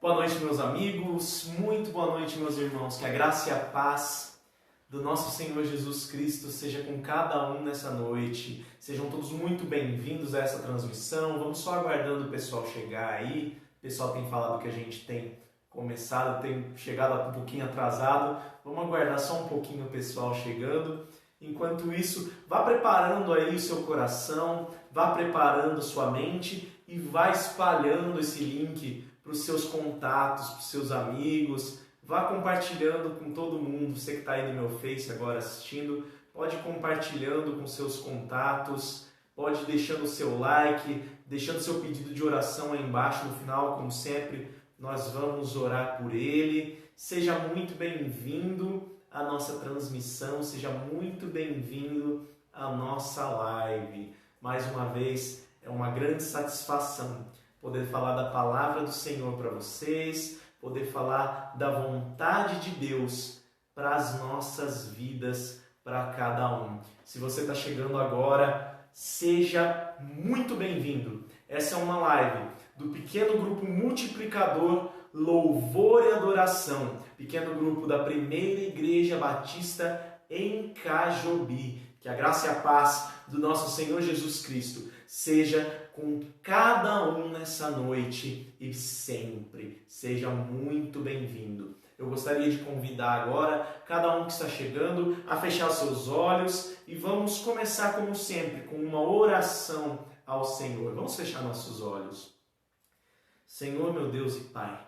Boa noite, meus amigos, muito boa noite, meus irmãos. Que a graça e a paz do nosso Senhor Jesus Cristo seja com cada um nessa noite. Sejam todos muito bem-vindos a essa transmissão. Vamos só aguardando o pessoal chegar aí. O pessoal tem falado que a gente tem começado, tem chegado um pouquinho atrasado. Vamos aguardar só um pouquinho o pessoal chegando. Enquanto isso, vá preparando aí o seu coração, vá preparando sua mente e vá espalhando esse link para os seus contatos, para os seus amigos. Vá compartilhando com todo mundo. Você que está aí no meu Face agora assistindo, pode ir compartilhando com seus contatos, pode ir deixando o seu like, deixando seu pedido de oração aí embaixo. No final, como sempre, nós vamos orar por ele. Seja muito bem-vindo à nossa transmissão, seja muito bem-vindo à nossa live. Mais uma vez, é uma grande satisfação poder falar da palavra do Senhor para vocês, poder falar da vontade de Deus para as nossas vidas, para cada um. Se você está chegando agora, seja muito bem-vindo. Essa é uma live do pequeno grupo multiplicador Louvor e Adoração, pequeno grupo da Primeira Igreja Batista em Cajobi. Que a graça e a paz do nosso Senhor Jesus Cristo seja com cada um nessa noite e sempre. Seja muito bem-vindo. Eu gostaria de convidar agora cada um que está chegando a fechar seus olhos e vamos começar, como sempre, com uma oração ao Senhor. Vamos fechar nossos olhos. Senhor, meu Deus e Pai,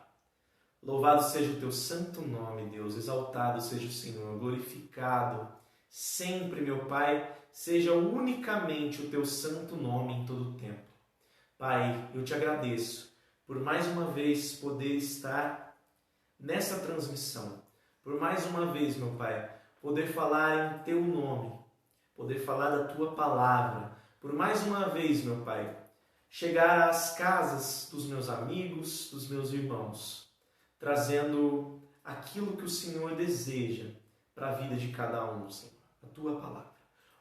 louvado seja o Teu santo nome, Deus. Exaltado seja o Senhor, glorificado sempre, meu Pai, seja unicamente o Teu santo nome em todo o tempo. Pai, eu Te agradeço por mais uma vez poder estar nessa transmissão, por mais uma vez, meu Pai, poder falar em Teu nome, poder falar da Tua palavra, por mais uma vez, meu Pai, chegar às casas dos meus amigos, dos meus irmãos, trazendo aquilo que o Senhor deseja para a vida de cada um, Senhor, a Tua palavra.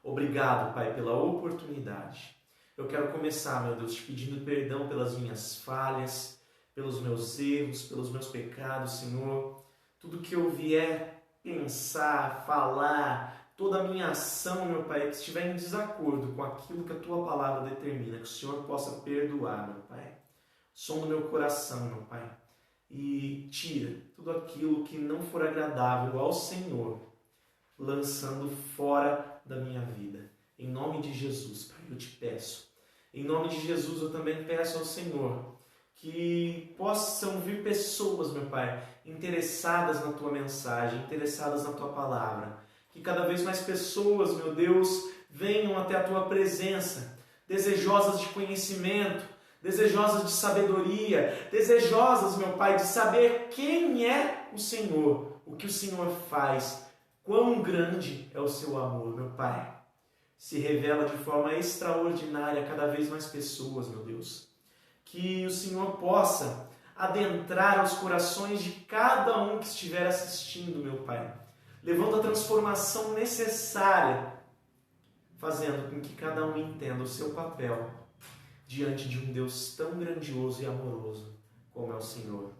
Obrigado, Pai, pela oportunidade. Eu quero começar, meu Deus, te pedindo perdão pelas minhas falhas, pelos meus erros, pelos meus pecados, Senhor. Tudo que eu vier pensar, falar, toda a minha ação, meu Pai, que estiver em desacordo com aquilo que a Tua palavra determina, que o Senhor possa perdoar, meu Pai. Som do meu coração, meu Pai. E tira tudo aquilo que não for agradável ao Senhor, lançando fora da minha vida. Em nome de Jesus, Pai, eu te peço. Em nome de Jesus, eu também peço ao Senhor que possam vir pessoas, meu Pai, interessadas na Tua mensagem, interessadas na Tua palavra. Que cada vez mais pessoas, meu Deus, venham até a Tua presença, desejosas de conhecimento, desejosas de sabedoria, desejosas, meu Pai, de saber quem é o Senhor, o que o Senhor faz, quão grande é o Seu amor, meu Pai. Se revela de forma extraordinária a cada vez mais pessoas, meu Deus. Que o Senhor possa adentrar os corações de cada um que estiver assistindo, meu Pai, levando a transformação necessária, fazendo com que cada um entenda o seu papel diante de um Deus tão grandioso e amoroso como é o Senhor.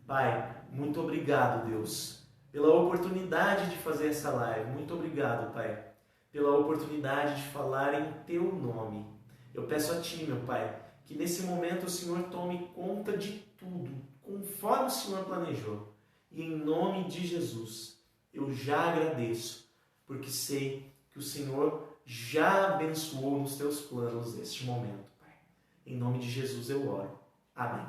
Pai, muito obrigado, Deus, pela oportunidade de fazer essa live. Muito obrigado, Pai, pela oportunidade de falar em Teu nome. Eu peço a Ti, meu Pai, que nesse momento o Senhor tome conta de tudo, conforme o Senhor planejou. E em nome de Jesus, eu já agradeço, porque sei que o Senhor já abençoou nos Teus planos neste momento, Pai. Em nome de Jesus eu oro. Amém.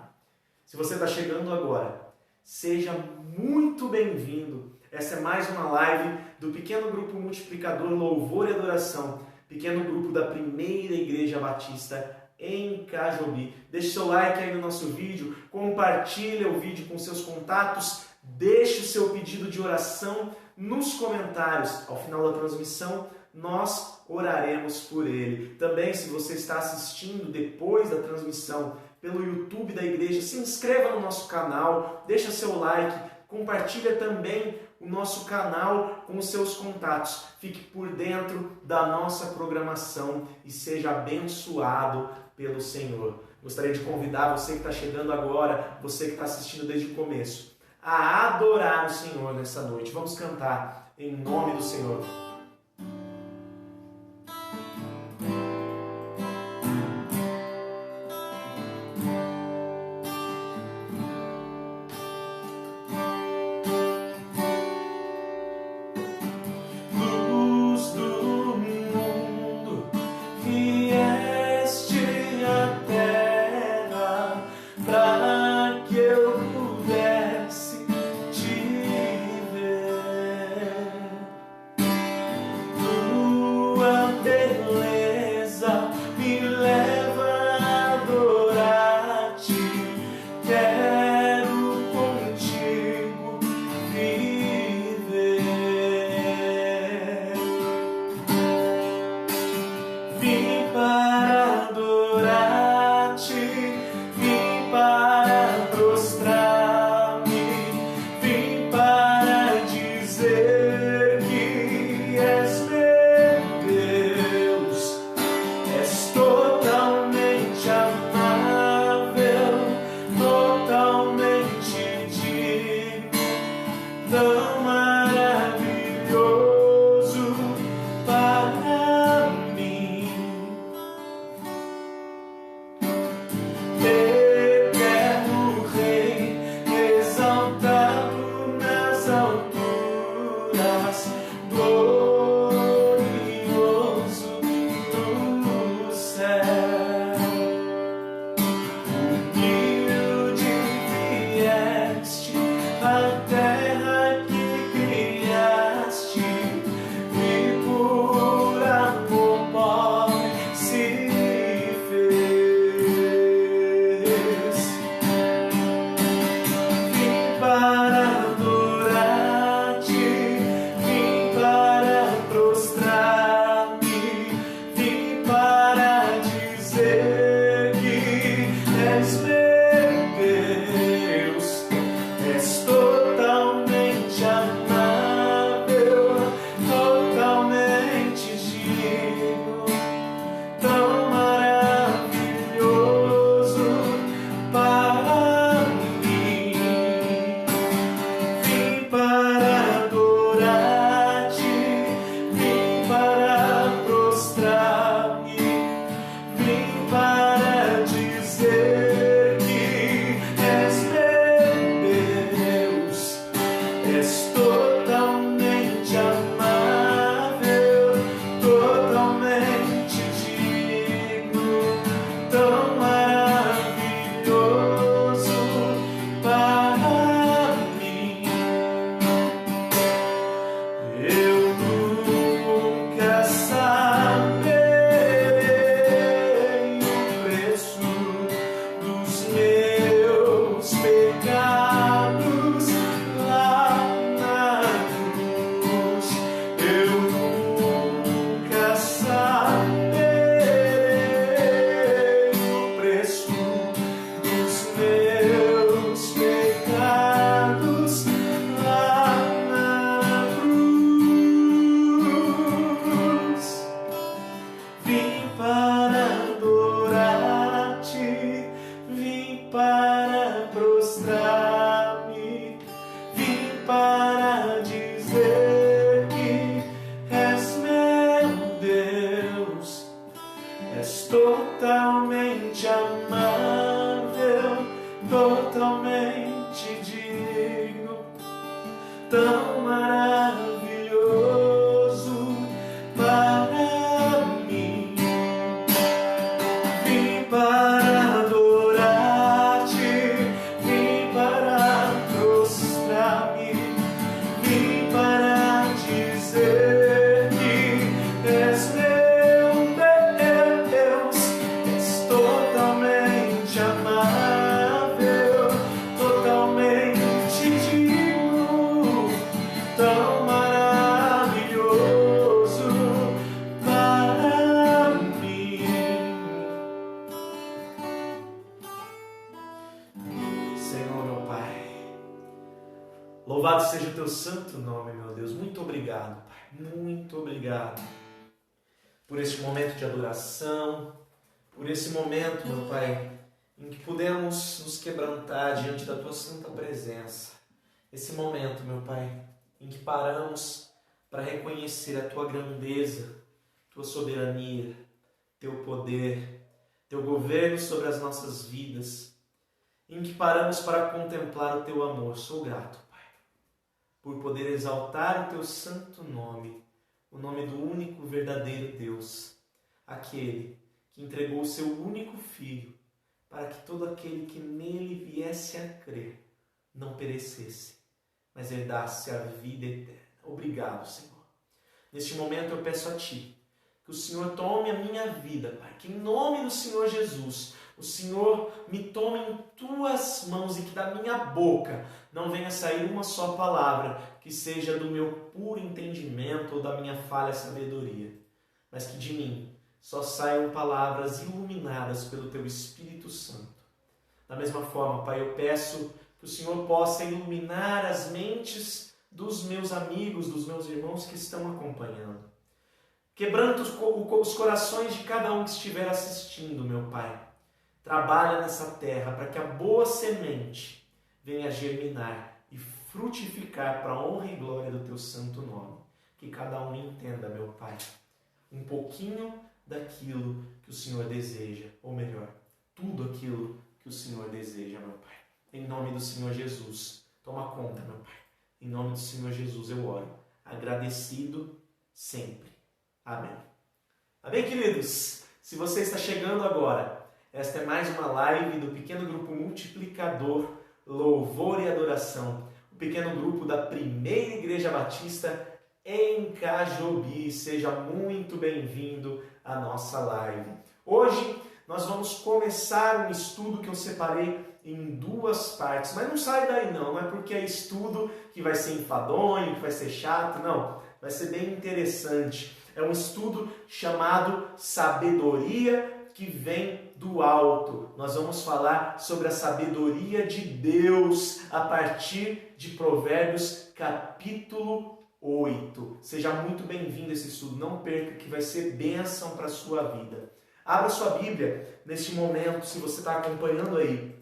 Se você está chegando agora, seja muito bem-vindo. Essa é mais uma live do pequeno grupo multiplicador Louvor e Adoração, pequeno grupo da Primeira Igreja Batista em Cajobi. Deixe seu like aí no nosso vídeo, compartilhe o vídeo com seus contatos, deixe o seu pedido de oração nos comentários. Ao final da transmissão, nós oraremos por ele. Também, se você está assistindo depois da transmissão pelo YouTube da igreja, se inscreva no nosso canal, deixa seu like, compartilha também o nosso canal com os seus contatos. Fique por dentro da nossa programação e seja abençoado pelo Senhor. Gostaria de convidar você que está chegando agora, você que está assistindo desde o começo, a adorar o Senhor nessa noite. Vamos cantar em nome do Senhor. Tão maravilhoso para mim. Vim para adorar-te, vim para prostrar-me, vim para dizer que és meu Deus, és totalmente amável, totalmente digno, tão maravilhoso para mim. Senhor, meu Pai, louvado seja o teu santo nome, meu Deus. Muito obrigado, Pai. Muito obrigado por este momento de adoração, por esse momento, meu Pai, em que pudemos nos quebrantar diante da Tua santa presença. Esse momento, meu Pai, em que paramos para reconhecer a Tua grandeza, Tua soberania, Teu poder, Teu governo sobre as nossas vidas, em que paramos para contemplar o Teu amor. Sou grato, Pai, por poder exaltar o Teu santo nome, o nome do único verdadeiro Deus, aquele que entregou o Seu único Filho, para que todo aquele que nele viesse a crer não perecesse, mas herdasse a vida eterna. Obrigado, Senhor. Neste momento eu peço a Ti que o Senhor tome a minha vida, Pai, que em nome do Senhor Jesus, o Senhor me tome em Tuas mãos e que da minha boca não venha sair uma só palavra que seja do meu puro entendimento ou da minha falha sabedoria, mas que de mim só saiam palavras iluminadas pelo Teu Espírito Santo. Da mesma forma, Pai, eu peço que o Senhor possa iluminar as mentes dos meus amigos, dos meus irmãos que estão acompanhando. Quebranta os corações de cada um que estiver assistindo, meu Pai. Trabalha nessa terra para que a boa semente venha germinar e frutificar para a honra e glória do Teu santo nome. Que cada um entenda, meu Pai, um pouquinho daquilo que o Senhor deseja, ou melhor, tudo aquilo que o Senhor deseja, meu Pai. Em nome do Senhor Jesus, toma conta, meu Pai. Em nome do Senhor Jesus eu oro, agradecido sempre. Amém. Amém, queridos? Se você está chegando agora, esta é mais uma live do pequeno grupo multiplicador Louvor e Adoração, o pequeno grupo da Primeira Igreja Batista em Cajobi. Seja muito bem-vindo à nossa live. Hoje nós vamos começar um estudo que eu separei em duas partes, mas não sai daí não é porque é estudo que vai ser enfadonho, que vai ser chato, não, vai ser bem interessante. É um estudo chamado Sabedoria que vem do alto. Nós vamos falar sobre a sabedoria de Deus a partir de Provérbios capítulo 8. Seja muito bem-vindo a esse estudo, não perca que vai ser bênção para a sua vida. Abra sua Bíblia neste momento, se você está acompanhando aí,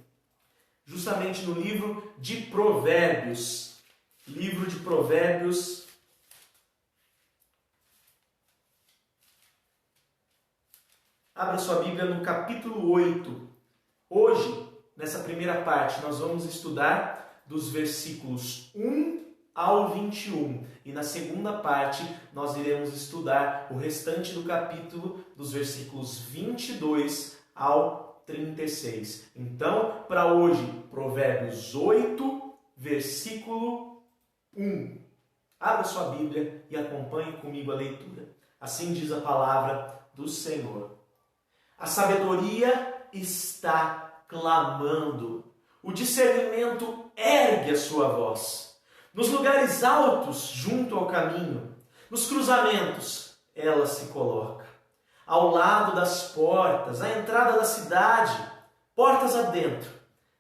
justamente no livro de Provérbios. Livro de Provérbios. Abra sua Bíblia no capítulo 8. Hoje, nessa primeira parte, nós vamos estudar dos versículos 1 ao 21. E na segunda parte, nós iremos estudar o restante do capítulo, dos versículos 22 ao 36. Então, para hoje, Provérbios 8, versículo 1. Abra sua Bíblia e acompanhe comigo a leitura. Assim diz a palavra do Senhor. A sabedoria está clamando, o discernimento ergue a sua voz. Nos lugares altos, junto ao caminho, nos cruzamentos, ela se coloca. Ao lado das portas, à entrada da cidade, portas adentro,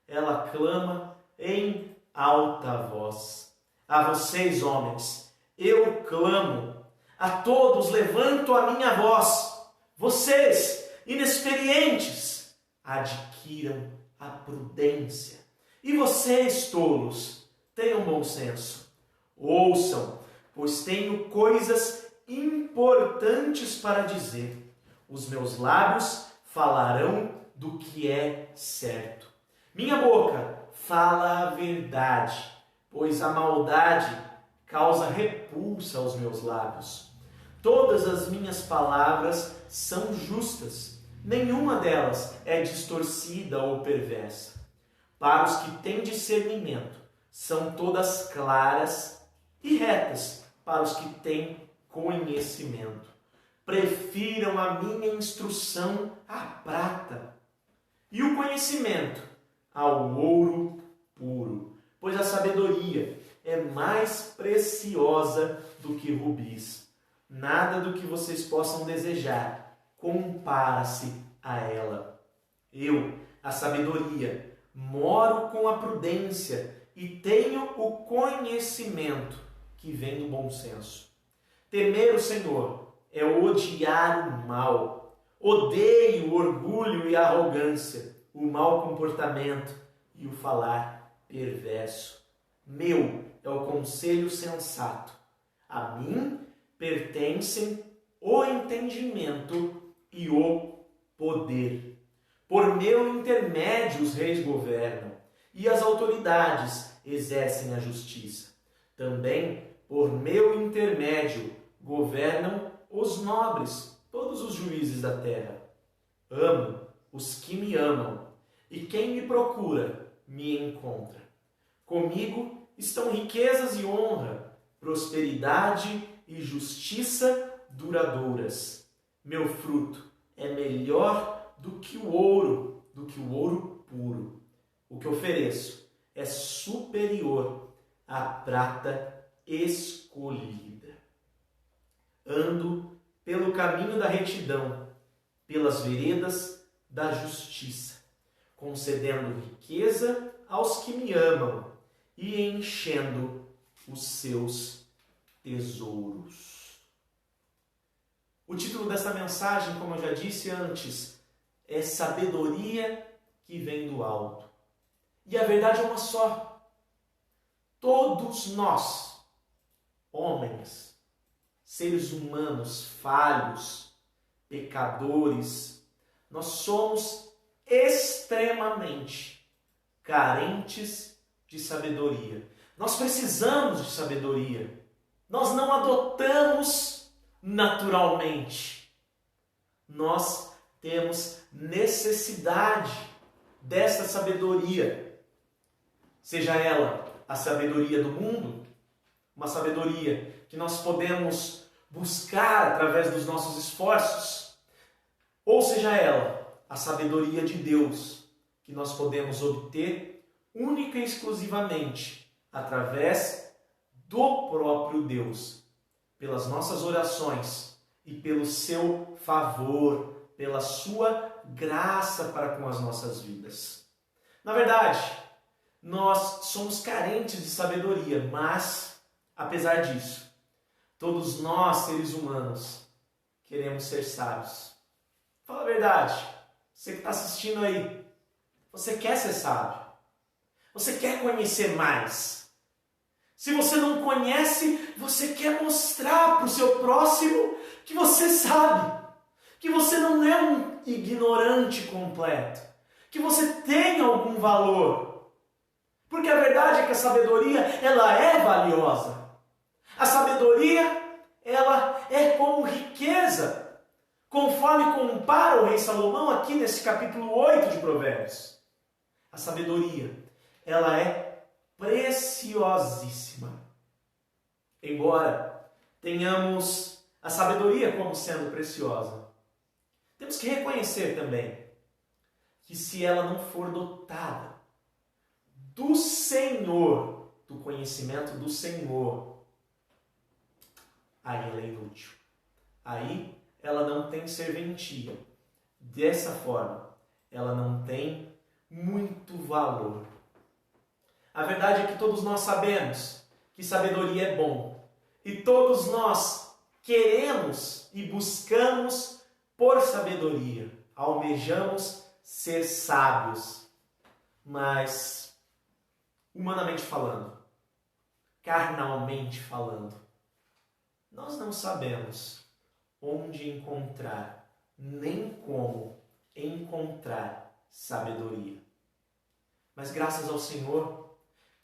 ela clama em alta voz. A vocês, homens, eu clamo. A todos levanto a minha voz. Vocês, inexperientes, adquiram a prudência. E vocês, tolos, tenham bom senso. Ouçam, pois tenho coisas importantes para dizer. Os meus lábios falarão do que é certo. Minha boca fala a verdade, pois a maldade causa repulsa aos meus lábios. Todas as minhas palavras são justas, nenhuma delas é distorcida ou perversa. Para os que têm discernimento, são todas claras e retas para os que têm conhecimento. Prefiram a minha instrução à prata e o conhecimento ao ouro puro, pois a sabedoria é mais preciosa do que rubis. Nada do que vocês possam desejar compara-se a ela. Eu, a sabedoria, moro com a prudência e tenho o conhecimento que vem do bom senso. Temer o Senhor é odiar o mal. Odeio o orgulho e a arrogância. o mau comportamento e o falar perverso. Meu é o conselho sensato. A mim pertencem o entendimento e o poder. Por meu intermédio os reis governam e as autoridades exercem a justiça. Também por meu intermédio governam os nobres, todos os juízes da terra. Amo os que me amam, e quem me procura me encontra. Comigo estão riquezas e honra, prosperidade e justiça duradouras. Meu fruto é melhor do que o ouro puro. O que ofereço é superior à prata escolhida. Ando pelo caminho da retidão, pelas veredas da justiça, concedendo riqueza aos que me amam e enchendo os seus tesouros. O título dessa mensagem, como eu já disse antes, é Sabedoria que vem do alto. E a verdade é uma só. Todos nós, homens, seres humanos falhos, pecadores, nós somos extremamente carentes de sabedoria. Nós precisamos de sabedoria. Nós não adotamos naturalmente. Nós temos necessidade dessa sabedoria. Seja ela a sabedoria do mundo, uma sabedoria que nós podemos buscar através dos nossos esforços, ou seja ela a sabedoria de Deus, que nós podemos obter única e exclusivamente através do próprio Deus, pelas nossas orações e pelo seu favor, pela sua graça para com as nossas vidas. Na verdade, nós somos carentes de sabedoria, mas, apesar disso, todos nós, seres humanos, queremos ser sábios. Fala a verdade, você que está assistindo aí, você quer ser sábio? Você quer conhecer mais? Se você não conhece, você quer mostrar para o seu próximo que você sabe, que você não é um ignorante completo, que você tem algum valor. Porque a verdade é que a sabedoria, ela é valiosa. A sabedoria, ela é como riqueza, conforme compara o rei Salomão aqui nesse capítulo 8 de Provérbios. A sabedoria, ela é preciosíssima. Embora tenhamos a sabedoria como sendo preciosa, temos que reconhecer também que se ela não for dotada do Senhor, do conhecimento do Senhor, aí ela é inútil. Aí ela não tem serventia. Dessa forma, ela não tem muito valor. A verdade é que todos nós sabemos que sabedoria é bom. E todos nós queremos e buscamos por sabedoria. Almejamos ser sábios. Mas, humanamente falando, carnalmente falando, nós não sabemos onde encontrar, nem como encontrar sabedoria. Mas graças ao Senhor,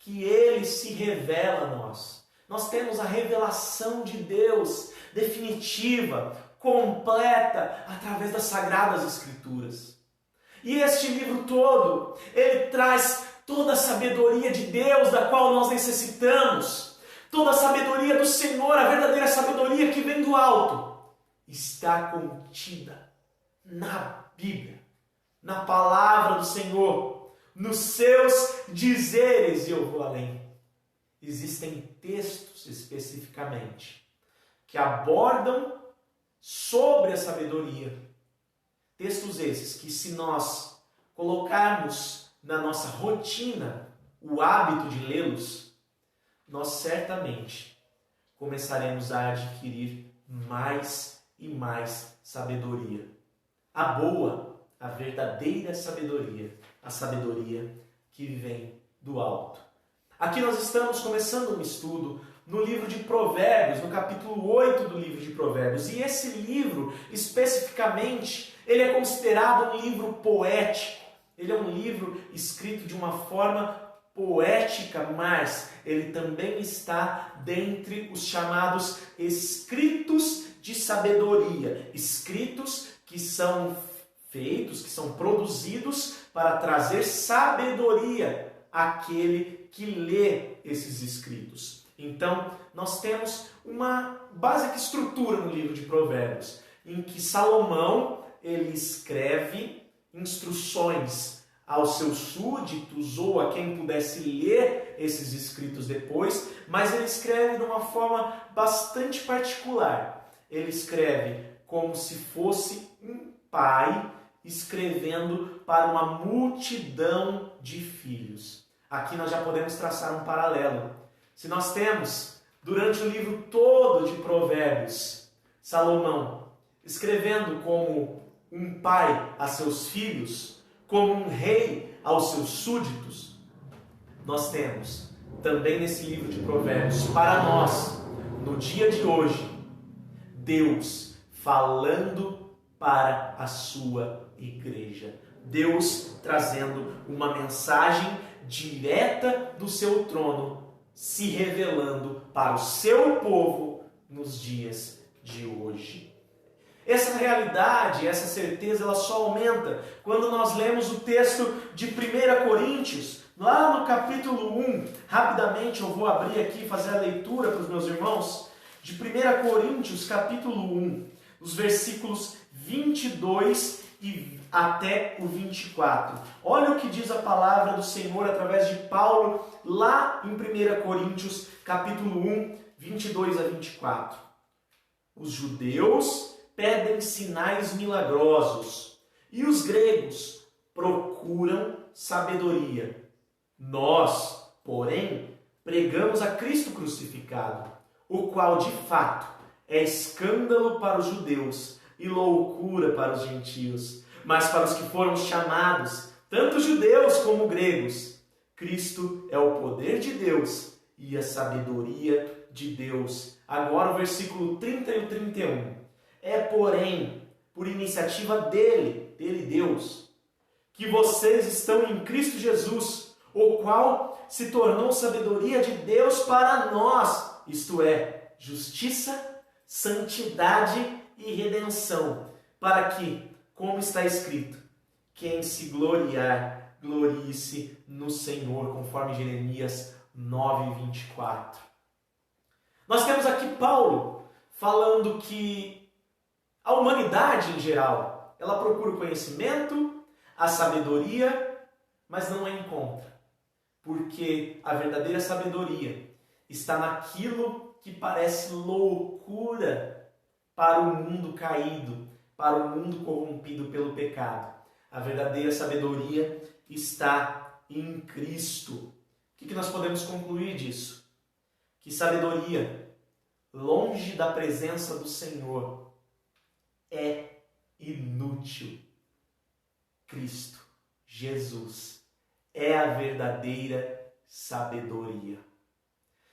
que Ele se revela a nós. Nós temos a revelação de Deus definitiva, completa, através das Sagradas Escrituras. E este livro todo, ele traz toda a sabedoria de Deus da qual nós necessitamos. Toda a sabedoria do Senhor, a verdadeira sabedoria que vem do alto, está contida na Bíblia, na palavra do Senhor, nos seus dizeres, e eu vou além. Existem textos especificamente que abordam sobre a sabedoria. Textos esses que, se nós colocarmos na nossa rotina o hábito de lê-los, nós certamente começaremos a adquirir mais e mais sabedoria. A boa, a verdadeira sabedoria, a sabedoria que vem do alto. Aqui nós estamos começando um estudo no livro de Provérbios, no capítulo 8 do livro de Provérbios. E esse livro, especificamente, ele é considerado um livro poético. Ele é um livro escrito de uma forma poética, mas ele também está dentre os chamados escritos de sabedoria. Escritos que são feitos, que são produzidos para trazer sabedoria àquele que lê esses escritos. Então, nós temos uma básica estrutura no livro de Provérbios, em que Salomão ele escreve instruções aos seus súditos ou a quem pudesse ler esses escritos depois, mas ele escreve de uma forma bastante particular. Ele escreve como se fosse um pai escrevendo para uma multidão de filhos. Aqui nós já podemos traçar um paralelo. Se nós temos, durante o livro todo de Provérbios, Salomão escrevendo como um pai a seus filhos, como um rei aos seus súditos, nós temos também nesse livro de Provérbios, para nós, no dia de hoje, Deus falando para a sua igreja. Deus trazendo uma mensagem direta do seu trono, se revelando para o seu povo nos dias de hoje. Essa realidade, essa certeza, ela só aumenta quando nós lemos o texto de 1 Coríntios, lá no capítulo 1. Rapidamente eu vou abrir aqui e fazer a leitura para os meus irmãos, de 1 Coríntios, capítulo 1, os versículos 22 e até o 24. Olha o que diz a palavra do Senhor através de Paulo, lá em 1 Coríntios, capítulo 1, 22 a 24. Os judeus pedem sinais milagrosos e os gregos procuram sabedoria. Nós, porém, pregamos a Cristo crucificado, o qual de fato é escândalo para os judeus e loucura para os gentios, mas para os que foram chamados, tanto judeus como gregos, Cristo é o poder de Deus e a sabedoria de Deus. Agora o versículo 30 e o 31. É, porém, por iniciativa dele, Deus, que vocês estão em Cristo Jesus, o qual se tornou sabedoria de Deus para nós, isto é, justiça, santidade e redenção, para que, como está escrito, quem se gloriar, glorie-se no Senhor, conforme Jeremias 9:24. Nós temos aqui Paulo falando que a humanidade em geral, ela procura o conhecimento, a sabedoria, mas não a encontra. Porque a verdadeira sabedoria está naquilo que parece loucura para o mundo caído, para o mundo corrompido pelo pecado. A verdadeira sabedoria está em Cristo. O que nós podemos concluir disso? Que sabedoria, longe da presença do Senhor, é inútil. Cristo, Jesus, é a verdadeira sabedoria.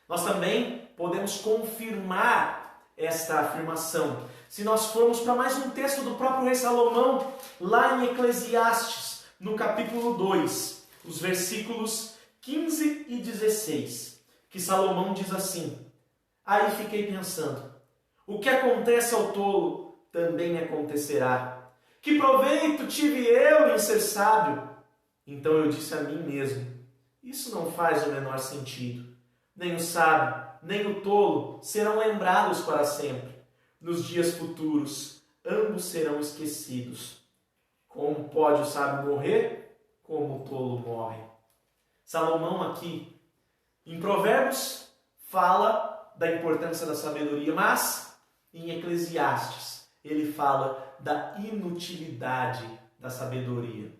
Nós também podemos confirmar esta afirmação se nós formos para mais um texto do próprio rei Salomão, lá em Eclesiastes, no capítulo 2, os versículos 15 e 16, que Salomão diz assim: aí fiquei pensando, o que acontece ao tolo também acontecerá. Que proveito tive eu em ser sábio? Então eu disse a mim mesmo, isso não faz o menor sentido. Nem o sábio, nem o tolo serão lembrados para sempre. Nos dias futuros, ambos serão esquecidos. Como pode o sábio morrer? Como o tolo morre. Salomão aqui, em Provérbios, fala da importância da sabedoria, mas em Eclesiastes, ele fala da inutilidade da sabedoria.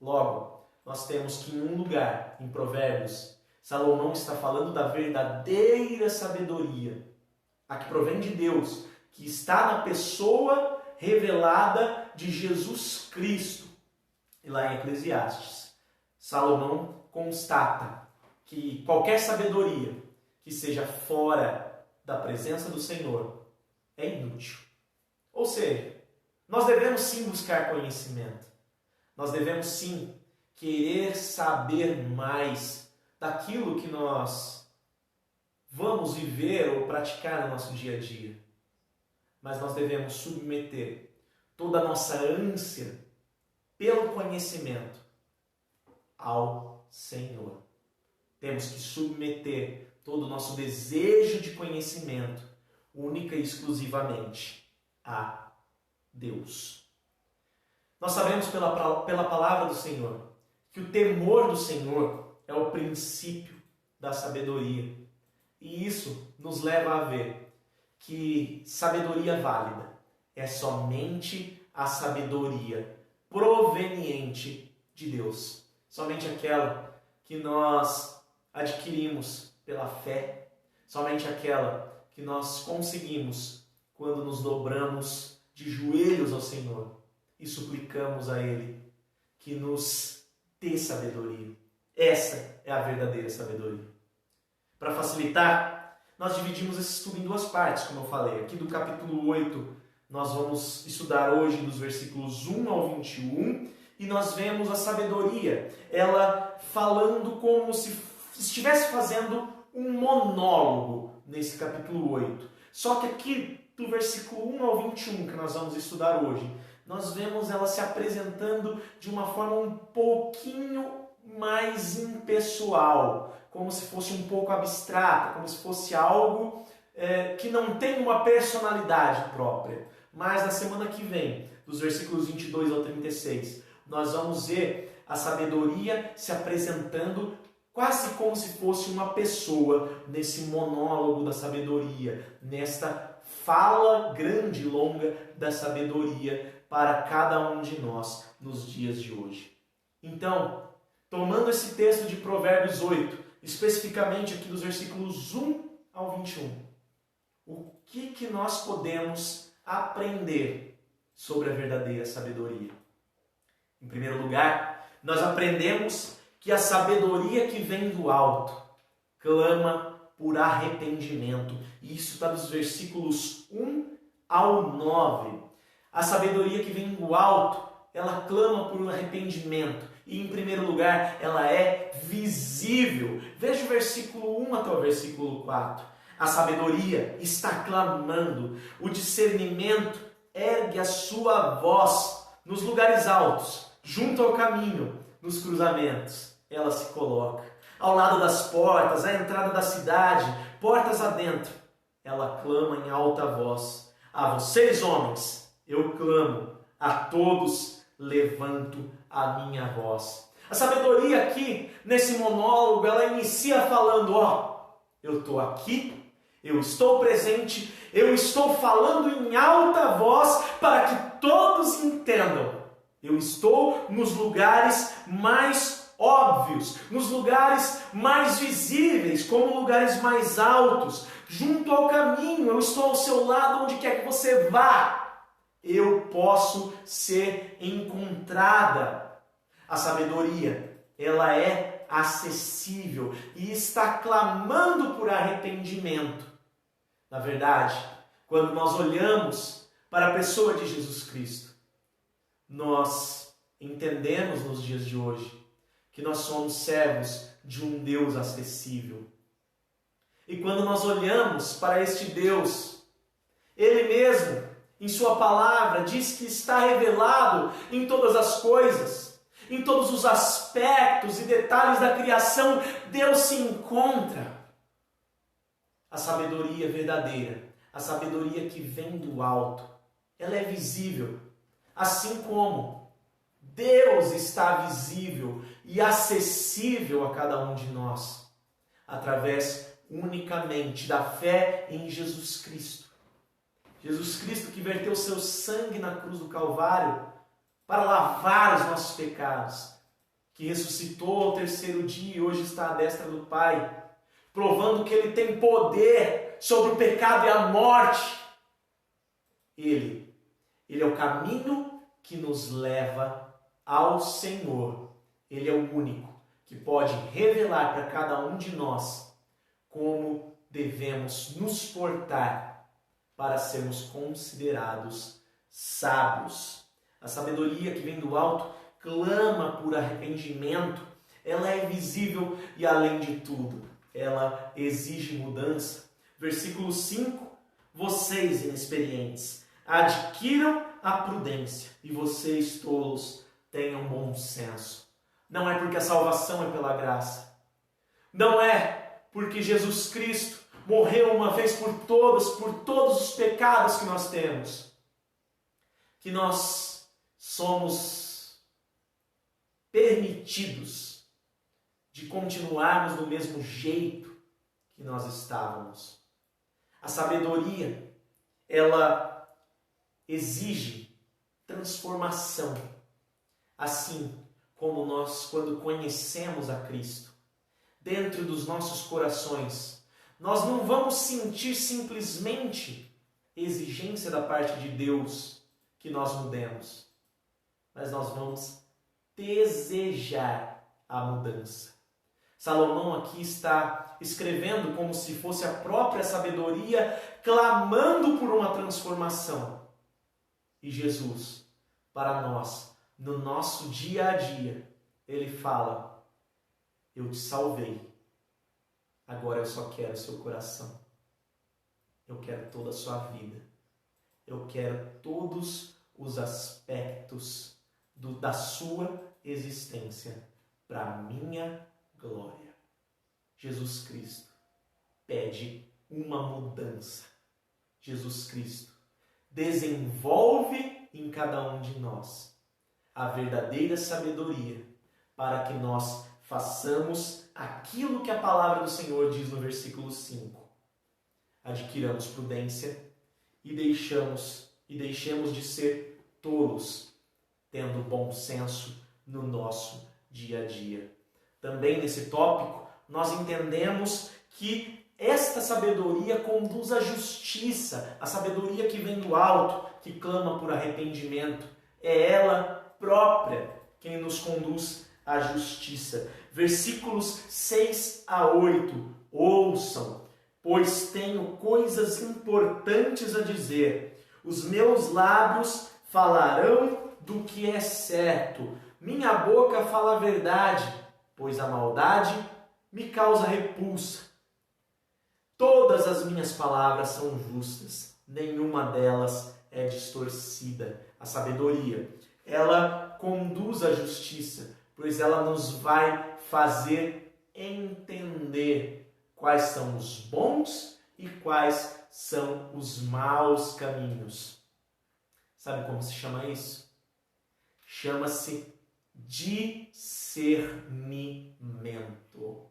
Logo, nós temos que em um lugar, em Provérbios, Salomão está falando da verdadeira sabedoria, a que provém de Deus, que está na pessoa revelada de Jesus Cristo. E lá em Eclesiastes, Salomão constata que qualquer sabedoria que seja fora da presença do Senhor é inútil. Ou seja, nós devemos sim buscar conhecimento. Nós devemos sim querer saber mais daquilo que nós vamos viver ou praticar no nosso dia a dia. Mas nós devemos submeter toda a nossa ânsia pelo conhecimento ao Senhor. Temos que submeter todo o nosso desejo de conhecimento única e exclusivamente a Deus. Nós sabemos pela palavra do Senhor que o temor do Senhor é o princípio da sabedoria. E isso nos leva a ver que sabedoria válida é somente a sabedoria proveniente de Deus. Somente aquela que nós adquirimos pela fé, somente aquela que nós conseguimos quando nos dobramos de joelhos ao Senhor e suplicamos a Ele que nos dê sabedoria. Essa é a verdadeira sabedoria. Para facilitar, nós dividimos esse estudo em duas partes, como eu falei. Aqui do capítulo 8, nós vamos estudar hoje dos versículos 1 ao 21, e nós vemos a sabedoria, ela falando como se estivesse fazendo um monólogo nesse capítulo 8. Só que aqui, do versículo 1 ao 21, que nós vamos estudar hoje, nós vemos ela se apresentando de uma forma um pouquinho mais impessoal, como se fosse um pouco abstrata, como se fosse algo que não tem uma personalidade própria. Mas na semana que vem, dos versículos 22 ao 36, nós vamos ver a sabedoria se apresentando quase como se fosse uma pessoa nesse monólogo da sabedoria, nesta fala grande e longa da sabedoria para cada um de nós nos dias de hoje. Então, tomando esse texto de Provérbios 8, especificamente aqui dos versículos 1 ao 21, o que nós podemos aprender sobre a verdadeira sabedoria? Em primeiro lugar, nós aprendemos que a sabedoria que vem do alto clama por arrependimento. E isso está dos versículos 1 ao 9. A sabedoria que vem do alto, ela clama por um arrependimento. E, em primeiro lugar, ela é visível. Veja o versículo 1 até o versículo 4. A sabedoria está clamando. O discernimento ergue a sua voz nos lugares altos, junto ao caminho, nos cruzamentos. Ela se coloca ao lado das portas, à entrada da cidade, portas adentro. Ela clama em alta voz. A vocês, homens, eu clamo. A todos levanto a minha voz. A sabedoria aqui, nesse monólogo, ela inicia falando, eu estou aqui, eu estou presente, eu estou falando em alta voz para que todos entendam. Eu estou nos lugares mais óbvios, nos lugares mais visíveis, como lugares mais altos, junto ao caminho. Eu estou ao seu lado onde quer que você vá. Eu posso ser encontrada. A sabedoria, ela é acessível e está clamando por arrependimento. Na verdade, quando nós olhamos para a pessoa de Jesus Cristo, nós entendemos nos dias de hoje que nós somos servos de um Deus acessível. E quando nós olhamos para este Deus, Ele mesmo, em sua palavra, diz que está revelado em todas as coisas, em todos os aspectos e detalhes da criação, Deus se encontra. A sabedoria verdadeira, a sabedoria que vem do alto, ela é visível, assim como Deus está visível e acessível a cada um de nós, através unicamente da fé em Jesus Cristo. Jesus Cristo que verteu seu sangue na cruz do Calvário para lavar os nossos pecados, que ressuscitou ao terceiro dia e hoje está à destra do Pai, provando que Ele tem poder sobre o pecado e a morte. Ele é o caminho que nos leva ao Senhor. Ele é o único que pode revelar para cada um de nós como devemos nos portar para sermos considerados sábios. A sabedoria que vem do alto clama por arrependimento. Ela é visível e, além de tudo, ela exige mudança. Versículo 5. Vocês, inexperientes, adquiram a prudência e vocês, tolos, tenham bom senso. Não é porque a salvação é pela graça. Não é porque Jesus Cristo morreu uma vez por todos os pecados que nós temos, que nós somos permitidos de continuarmos do mesmo jeito que nós estávamos. A sabedoria, ela exige transformação. Assim como nós, quando conhecemos a Cristo, dentro dos nossos corações, nós não vamos sentir simplesmente exigência da parte de Deus que nós mudemos, mas nós vamos desejar a mudança. Salomão aqui está escrevendo como se fosse a própria sabedoria clamando por uma transformação. E Jesus, para nós, no nosso dia a dia, ele fala: eu te salvei, agora eu só quero o seu coração. Eu quero toda a sua vida. Eu quero todos os aspectos da sua existência para a minha glória. Jesus Cristo pede uma mudança. Jesus Cristo desenvolve em cada um de nós a verdadeira sabedoria para que nós façamos aquilo que a palavra do Senhor diz no versículo 5. Adquiramos prudência e deixemos de ser tolos, tendo bom senso no nosso dia a dia. Também nesse tópico, nós entendemos que esta sabedoria conduz à justiça, a sabedoria que vem do alto, que clama por arrependimento. É ela própria quem nos conduz à justiça. Versículos 6 a 8. Ouçam, pois tenho coisas importantes a dizer. Os meus lábios falarão do que é certo. Minha boca fala a verdade, pois a maldade me causa repulsa. Todas as minhas palavras são justas, nenhuma delas é distorcida. A sabedoria, ela conduz à justiça, pois ela nos vai fazer entender quais são os bons e quais são os maus caminhos. Sabe como se chama isso? Chama-se discernimento.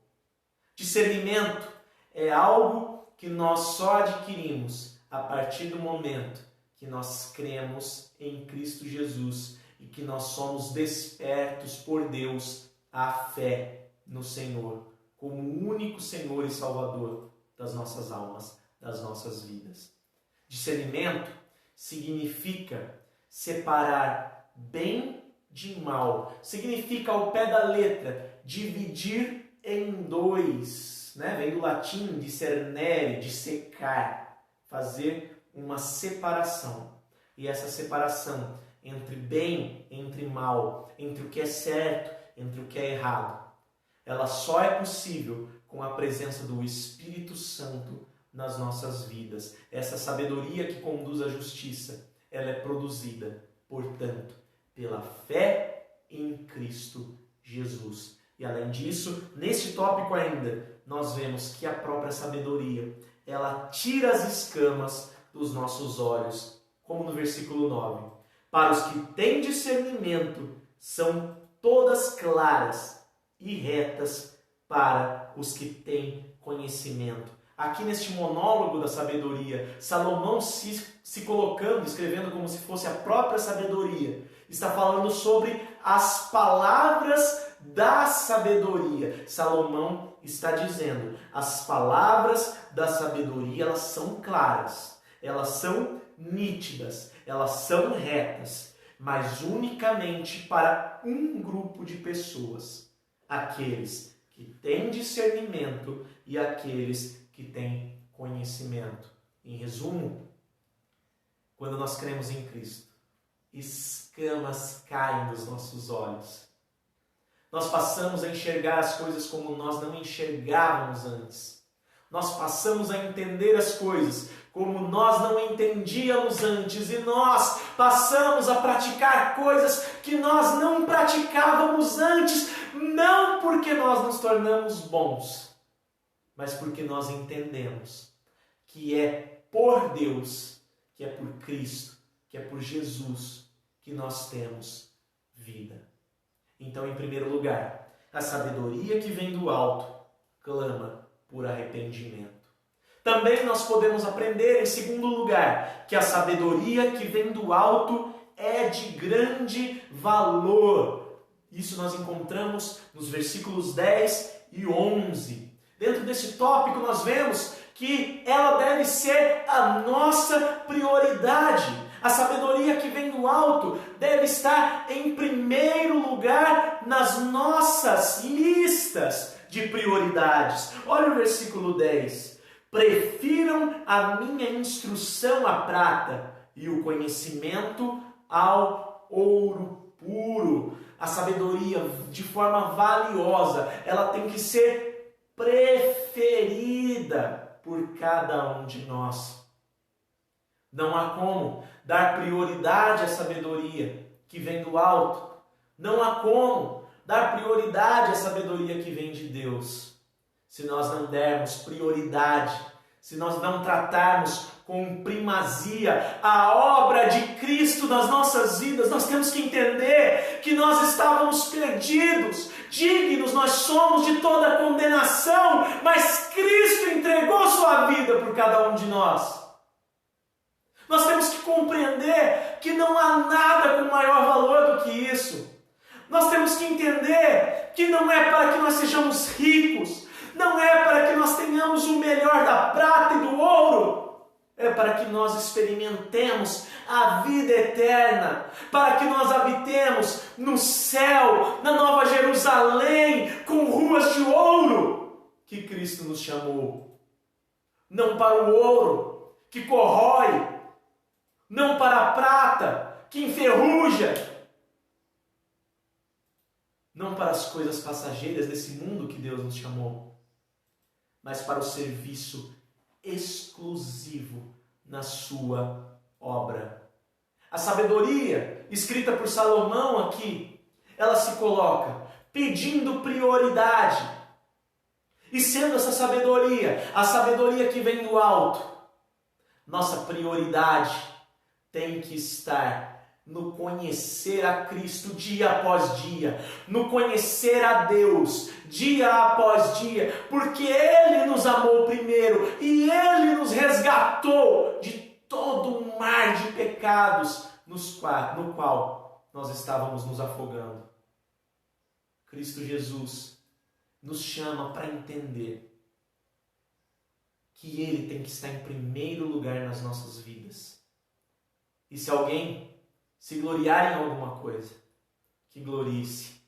Discernimento é algo que nós só adquirimos a partir do momento que nós cremos em Cristo Jesus e que nós somos despertos por Deus à fé no Senhor, como o único Senhor e Salvador das nossas almas, das nossas vidas. Discernimento significa separar bem de mal. Significa, ao pé da letra, dividir em dois. Vem do latim discernere, dissecar. Fazer uma separação. E essa separação entre bem, entre mal, entre o que é certo, entre o que é errado, ela só é possível com a presença do Espírito Santo nas nossas vidas. Essa sabedoria que conduz à justiça, ela é produzida, portanto, pela fé em Cristo Jesus. E além disso, neste tópico ainda, nós vemos que a própria sabedoria, ela tira as escamas dos nossos olhos, como no versículo 9. Para os que têm discernimento, são todas claras e retas para os que têm conhecimento. Aqui neste monólogo da sabedoria, Salomão se colocando, escrevendo como se fosse a própria sabedoria, está falando sobre as palavras da sabedoria. Salomão está dizendo, as palavras da sabedoria, elas são claras, elas são nítidas, elas são retas. mas unicamente para um grupo de pessoas: aqueles que têm discernimento e aqueles que têm conhecimento. Em resumo, quando nós cremos em Cristo, escamas caem dos nossos olhos. Nós passamos a enxergar as coisas como nós não enxergávamos antes. Nós passamos a entender as coisas como nós não entendíamos antes. E nós passamos a praticar coisas que nós não praticávamos antes. Não porque nós nos tornamos bons, mas porque nós entendemos que é por Deus, que é por Cristo, que é por Jesus que nós temos vida. Então, em primeiro lugar, a sabedoria que vem do alto clama por arrependimento. Também nós podemos aprender, em segundo lugar, que a sabedoria que vem do alto é de grande valor. Isso nós encontramos nos versículos 10 e 11. Dentro desse tópico nós vemos que ela deve ser a nossa prioridade. A sabedoria que vem do alto deve estar em primeiro lugar nas nossas listas de prioridades. Olha o versículo 10. Prefiram a minha instrução à prata e o conhecimento ao ouro puro. A sabedoria, de forma valiosa, ela tem que ser preferida por cada um de nós. Não há como dar prioridade à sabedoria que vem do alto. Não há como dar prioridade à sabedoria que vem de Deus se nós não dermos prioridade, se nós não tratarmos com primazia a obra de Cristo nas nossas vidas. Nós temos que entender que nós estávamos perdidos, dignos nós somos de toda condenação, mas Cristo entregou sua vida por cada um de nós. Nós temos que compreender que não há nada com maior valor do que isso. Nós temos que entender que não é para que nós sejamos ricos, não é para que nós tenhamos o melhor da prata e do ouro, é para que nós experimentemos a vida eterna, para que nós habitemos no céu, na Nova Jerusalém, com ruas de ouro, que Cristo nos chamou. Não para o ouro que corrói, não para a prata que enferruja, não para as coisas passageiras desse mundo que Deus nos chamou, mas para o serviço exclusivo na sua obra. A sabedoria escrita por Salomão aqui, ela se coloca pedindo prioridade. E sendo essa sabedoria, a sabedoria que vem do alto, nossa prioridade tem que estar no conhecer a Cristo dia após dia, no conhecer a Deus dia após dia, porque Ele nos amou primeiro e Ele nos resgatou de todo um mar de pecados no qual nós estávamos nos afogando. Cristo Jesus nos chama para entender que Ele tem que estar em primeiro lugar nas nossas vidas. E se alguém se gloriar em alguma coisa, que glorie-se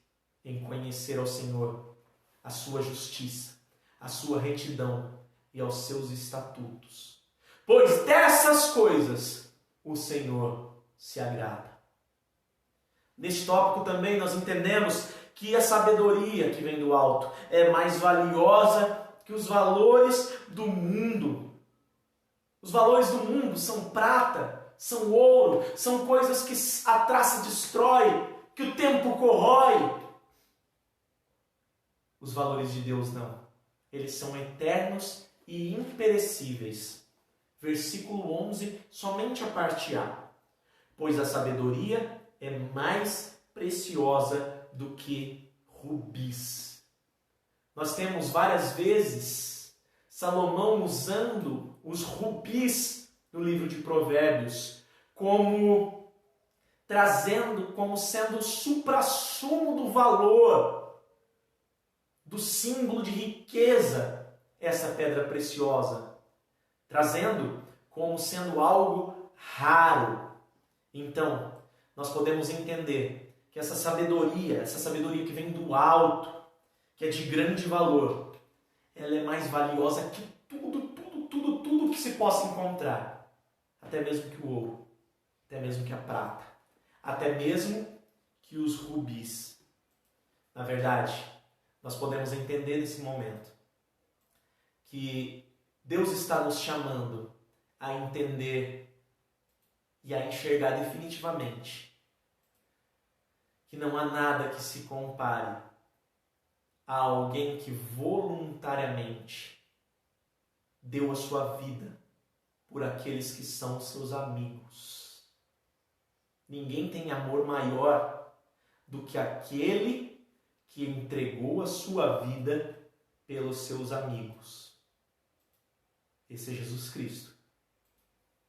em conhecer ao Senhor, a sua justiça, a sua retidão e aos seus estatutos. Pois dessas coisas o Senhor se agrada. Neste tópico também nós entendemos que a sabedoria que vem do alto é mais valiosa que os valores do mundo. Os valores do mundo são prata, são ouro, são coisas que a traça destrói, que o tempo corrói. Os valores de Deus não. Eles são eternos e imperecíveis. Versículo 11, somente a parte A. Pois a sabedoria é mais preciosa do que rubis. Nós temos várias vezes Salomão usando os rubis no livro de Provérbios, como sendo o suprassumo do valor, do símbolo de riqueza, essa pedra preciosa, trazendo como sendo algo raro. Então, nós podemos entender que essa sabedoria que vem do alto, que é de grande valor, ela é mais valiosa que tudo que se possa encontrar. Até mesmo que o ouro, até mesmo que a prata, até mesmo que os rubis. Na verdade, nós podemos entender nesse momento que Deus está nos chamando a entender e a enxergar definitivamente que não há nada que se compare a alguém que voluntariamente deu a sua vida por aqueles que são seus amigos. Ninguém tem amor maior do que aquele que entregou a sua vida pelos seus amigos. Esse é Jesus Cristo.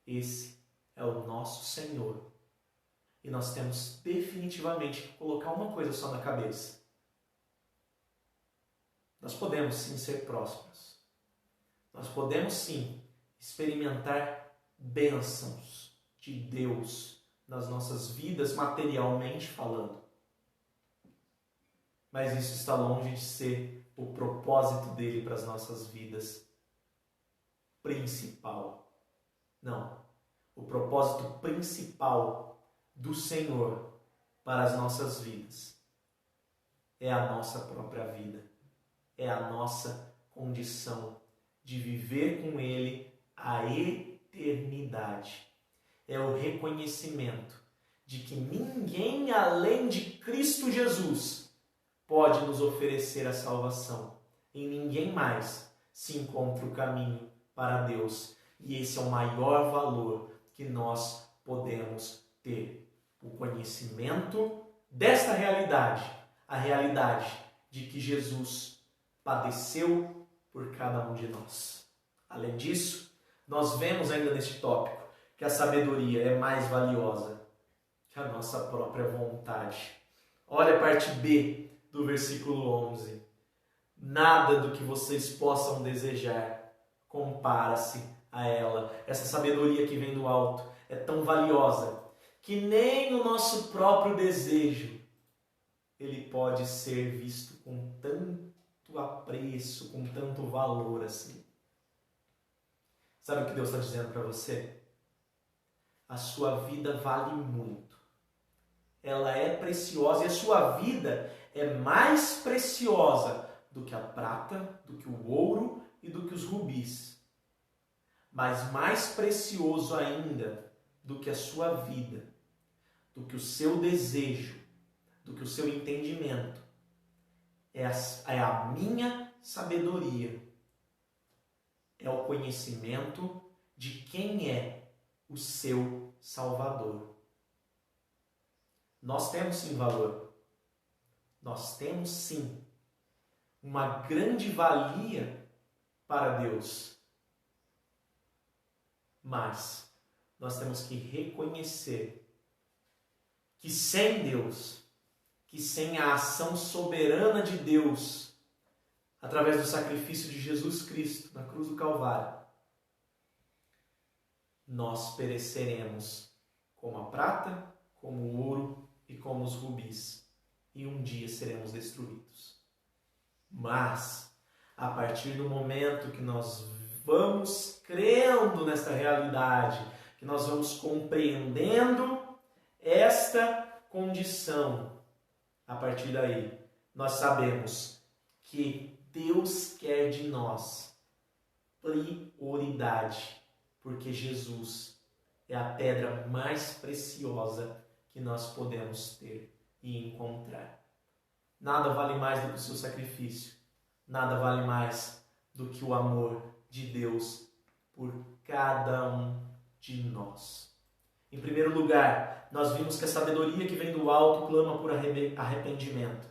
Esse é o nosso Senhor. E nós temos definitivamente que colocar uma coisa só na cabeça. Nós podemos sim ser prósperos. Nós podemos sim experimentar bênçãos de Deus nas nossas vidas, materialmente falando. Mas isso está longe de ser o propósito dele para as nossas vidas principal. Não. O propósito principal do Senhor para as nossas vidas é a nossa própria vida. É a nossa condição de viver com Ele a eternidade. É o reconhecimento de que ninguém além de Cristo Jesus pode nos oferecer a salvação. Em ninguém mais se encontra o caminho para Deus. E esse é o maior valor que nós podemos ter. O conhecimento desta realidade. A realidade de que Jesus padeceu por cada um de nós. Além disso, nós vemos ainda neste tópico que a sabedoria é mais valiosa que a nossa própria vontade. Olha a parte B do versículo 11. Nada do que vocês possam desejar compara-se a ela. Essa sabedoria que vem do alto é tão valiosa que nem o nosso próprio desejo ele pode ser visto com tanto apreço, com tanto valor assim. Sabe o que Deus está dizendo para você? A sua vida vale muito. Ela é preciosa e a sua vida é mais preciosa do que a prata, do que o ouro e do que os rubis. Mas mais precioso ainda do que a sua vida, do que o seu desejo, do que o seu entendimento, é a minha sabedoria. É o conhecimento de quem é o seu Salvador. Nós temos sim valor. Nós temos sim uma grande valia para Deus. Mas nós temos que reconhecer que sem Deus, que sem a ação soberana de Deus, através do sacrifício de Jesus Cristo na cruz do Calvário, nós pereceremos como a prata, como o ouro e como os rubis, e um dia seremos destruídos. Mas, a partir do momento que nós vamos crendo nesta realidade, que nós vamos compreendendo esta condição, a partir daí, nós sabemos que Deus quer de nós prioridade, porque Jesus é a pedra mais preciosa que nós podemos ter e encontrar. Nada vale mais do que o seu sacrifício, nada vale mais do que o amor de Deus por cada um de nós. Em primeiro lugar, nós vimos que a sabedoria que vem do alto clama por arrependimento.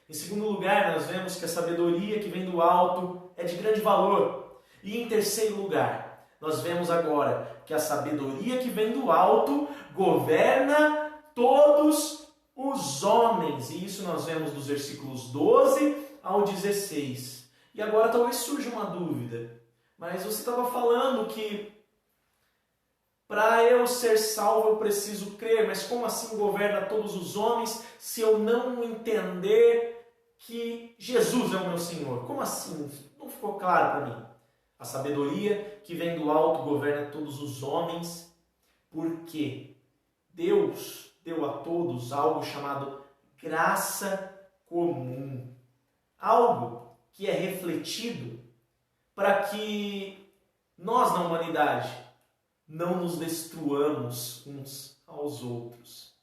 Em segundo lugar, nós vemos que a sabedoria que vem do alto é de grande valor. E em terceiro lugar, nós vemos agora que a sabedoria que vem do alto governa todos os homens. E isso nós vemos dos versículos 12 ao 16. E agora talvez surja uma dúvida. Mas você estava falando que Para eu ser salvo eu preciso crer, mas como assim governa todos os homens se eu não entender que Jesus é o meu Senhor? Como assim? Não ficou claro para mim. A sabedoria que vem do alto governa todos os homens, porque Deus deu a todos algo chamado graça comum. Algo que é refletido para que nós, na humanidade, não nos destruamos uns aos outros.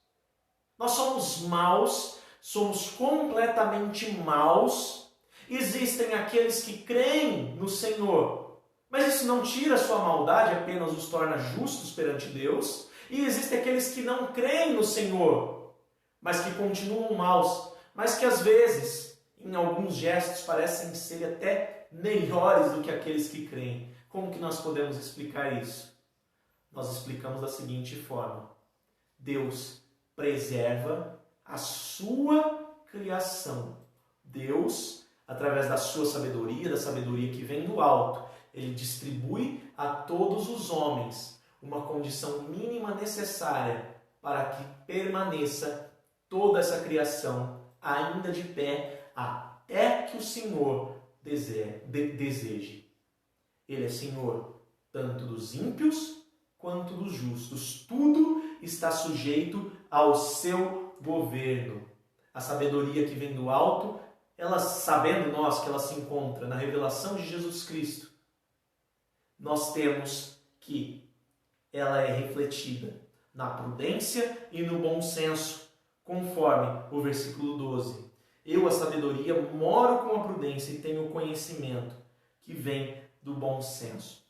Nós somos maus, somos completamente maus. Existem aqueles que creem no Senhor, mas isso não tira a sua maldade, apenas os torna justos perante Deus. E existem aqueles que não creem no Senhor, mas que continuam maus, mas que às vezes, em alguns gestos, parecem ser até melhores do que aqueles que creem. Como que nós podemos explicar isso? Nós explicamos da seguinte forma: Deus preserva a sua criação. Deus, através da sua sabedoria, da sabedoria que vem do alto, Ele distribui a todos os homens uma condição mínima necessária para que permaneça toda essa criação ainda de pé até que o Senhor deseje. Ele é Senhor tanto dos ímpios quanto dos justos. Tudo está sujeito ao seu governo. A sabedoria que vem do alto, ela, sabendo nós que ela se encontra na revelação de Jesus Cristo, nós temos que ela é refletida na prudência e no bom senso, conforme o versículo 12. Eu, a sabedoria, moro com a prudência e tenho o conhecimento que vem do bom senso.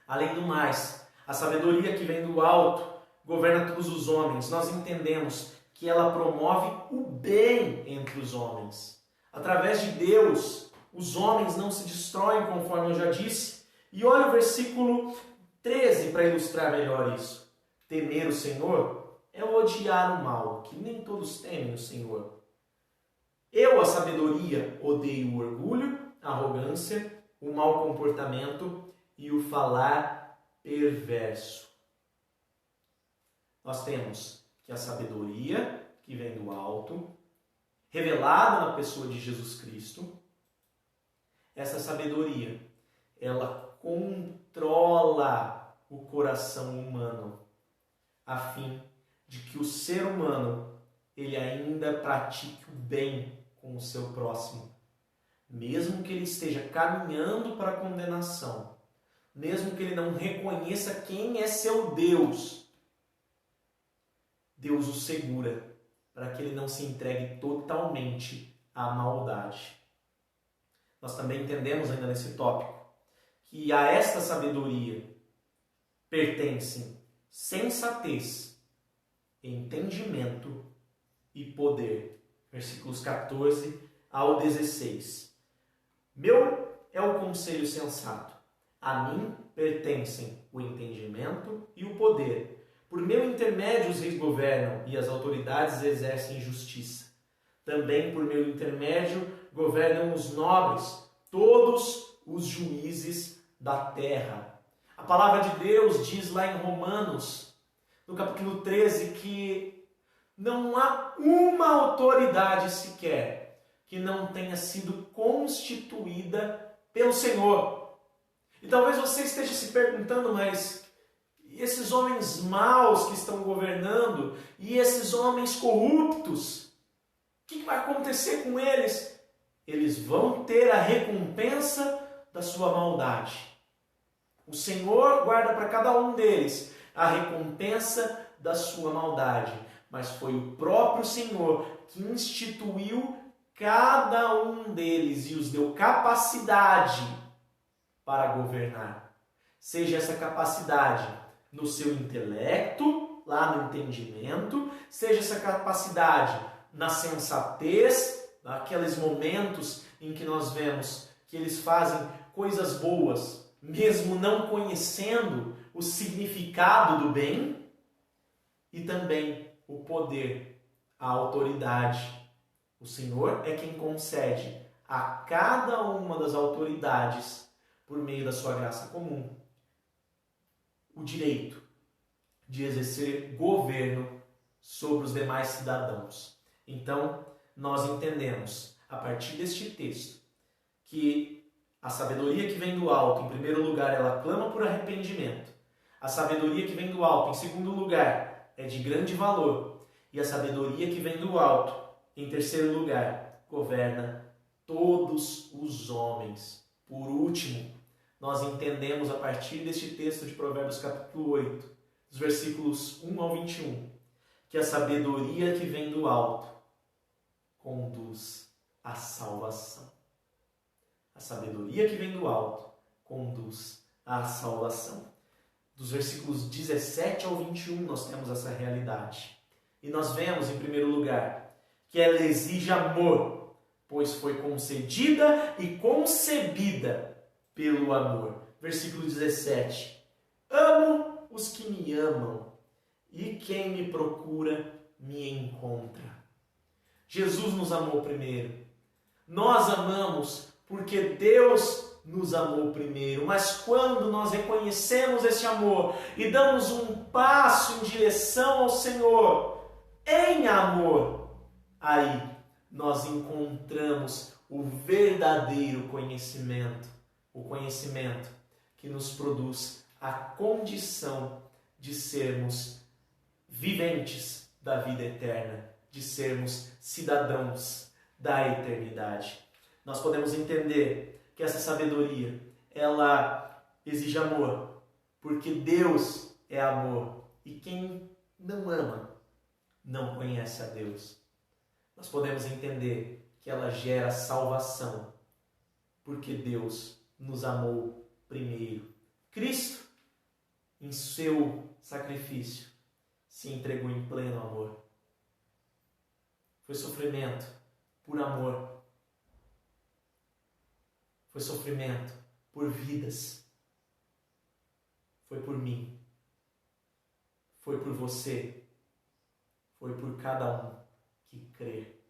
Além do mais, a sabedoria que vem do alto governa todos os homens. Nós entendemos que ela promove o bem entre os homens. Através de Deus, os homens não se destroem, conforme eu já disse. E olha o versículo 13 para ilustrar melhor isso. Temer o Senhor é odiar o mal, que nem todos temem o Senhor. Eu, a sabedoria, odeio o orgulho, a arrogância, o mau comportamento e o falar perverso. Nós temos que a sabedoria que vem do alto, revelada na pessoa de Jesus Cristo, essa sabedoria, ela controla o coração humano, a fim de que o ser humano ele ainda pratique o bem com o seu próximo, mesmo que ele esteja caminhando para a condenação, mesmo que ele não reconheça quem é seu Deus. Deus o segura para que ele não se entregue totalmente à maldade. Nós também entendemos ainda nesse tópico que a esta sabedoria pertencem sensatez, entendimento e poder. Versículos 14 ao 16. Meu é o conselho sensato. A mim pertencem o entendimento e o poder. Por meu intermédio os reis governam e as autoridades exercem justiça. Também por meu intermédio governam os nobres, todos os juízes da terra. A palavra de Deus diz lá em Romanos, no capítulo 13, que não há uma autoridade sequer que não tenha sido constituída pelo Senhor. E talvez você esteja se perguntando, mas esses homens maus que estão governando e esses homens corruptos, o que vai acontecer com eles? Eles vão ter a recompensa da sua maldade. O Senhor guarda para cada um deles a recompensa da sua maldade. Mas foi o próprio Senhor que instituiu cada um deles e os deu capacidade para governar. Seja essa capacidade no seu intelecto, lá no entendimento, seja essa capacidade na sensatez, naqueles momentos em que nós vemos que eles fazem coisas boas, mesmo não conhecendo o significado do bem, e também o poder, a autoridade. O Senhor é quem concede a cada uma das autoridades, por meio da sua graça comum, o direito de exercer governo sobre os demais cidadãos. Então, nós entendemos, a partir deste texto, que a sabedoria que vem do alto, em primeiro lugar, ela clama por arrependimento. A sabedoria que vem do alto, em segundo lugar, é de grande valor. E a sabedoria que vem do alto, em terceiro lugar, governa todos os homens. Por último, nós entendemos a partir deste texto de Provérbios capítulo 8, dos versículos 1 ao 21, que a sabedoria que vem do alto conduz à salvação. A sabedoria que vem do alto conduz à salvação. Dos versículos 17 ao 21 nós temos essa realidade. E nós vemos, em primeiro lugar, que ela exige amor, pois foi concedida e concebida pelo amor. Versículo 17. Amo os que me amam, e quem me procura me encontra. Jesus nos amou primeiro. Nós amamos porque Deus nos amou primeiro. Mas quando nós reconhecemos esse amor e damos um passo em direção ao Senhor, em amor, aí nós encontramos o verdadeiro conhecimento, o conhecimento que nos produz a condição de sermos viventes da vida eterna, de sermos cidadãos da eternidade. Nós podemos entender que essa sabedoria, ela exige amor, porque Deus é amor, e quem não ama não conhece a Deus. Nós podemos entender que ela gera salvação, porque Deus nos amou primeiro. Cristo, em seu sacrifício, se entregou em pleno amor. Foi sofrimento por amor. Foi sofrimento por vidas. Foi por mim. Foi por você. Foi por cada um que crer.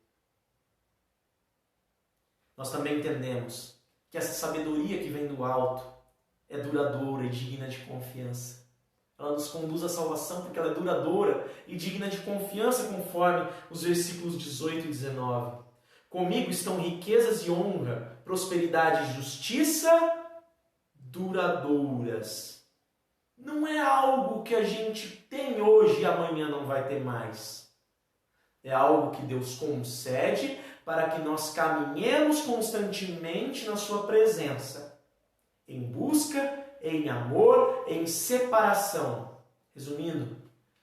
Nós também entendemos que essa sabedoria que vem do alto é duradoura e digna de confiança. Ela nos conduz à salvação porque ela é duradoura e digna de confiança, conforme os versículos 18 e 19. Comigo estão riquezas e honra, prosperidade e justiça duradouras. Não é algo que a gente tem hoje e amanhã não vai ter mais. É algo que Deus concede para que nós caminhemos constantemente na sua presença, em busca, em amor, em separação. Resumindo,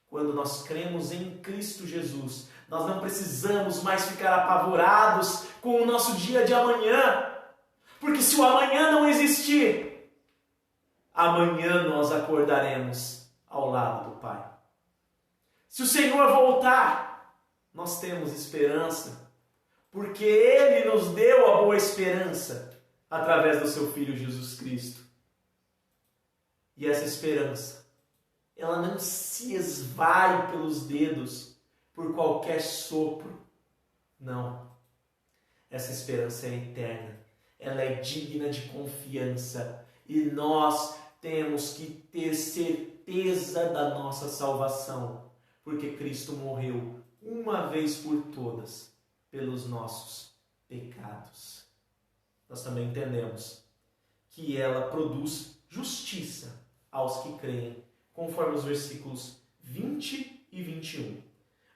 quando nós cremos em Cristo Jesus, nós não precisamos mais ficar apavorados com o nosso dia de amanhã, porque se o amanhã não existir, amanhã nós acordaremos ao lado do Pai. Se o Senhor voltar, nós temos esperança, porque Ele nos deu a boa esperança através do seu Filho Jesus Cristo. E essa esperança, ela não se esvai pelos dedos por qualquer sopro. Não. Essa esperança é eterna. Ela é digna de confiança. E nós temos que ter certeza da nossa salvação, porque Cristo morreu uma vez por todas pelos nossos pecados. Nós também entendemos que ela produz justiça aos que creem, conforme os versículos 20 e 21.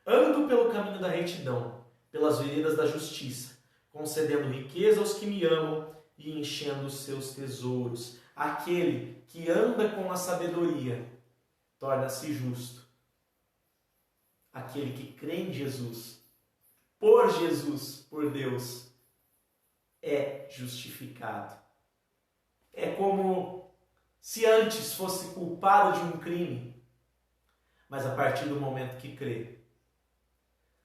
Ando pelo caminho da retidão, pelas veredas da justiça, concedendo riqueza aos que me amam e enchendo os seus tesouros. Aquele que anda com a sabedoria torna-se justo. Aquele que crê em Jesus, por Deus, é justificado. É como se antes fosse culpado de um crime, mas a partir do momento que crê,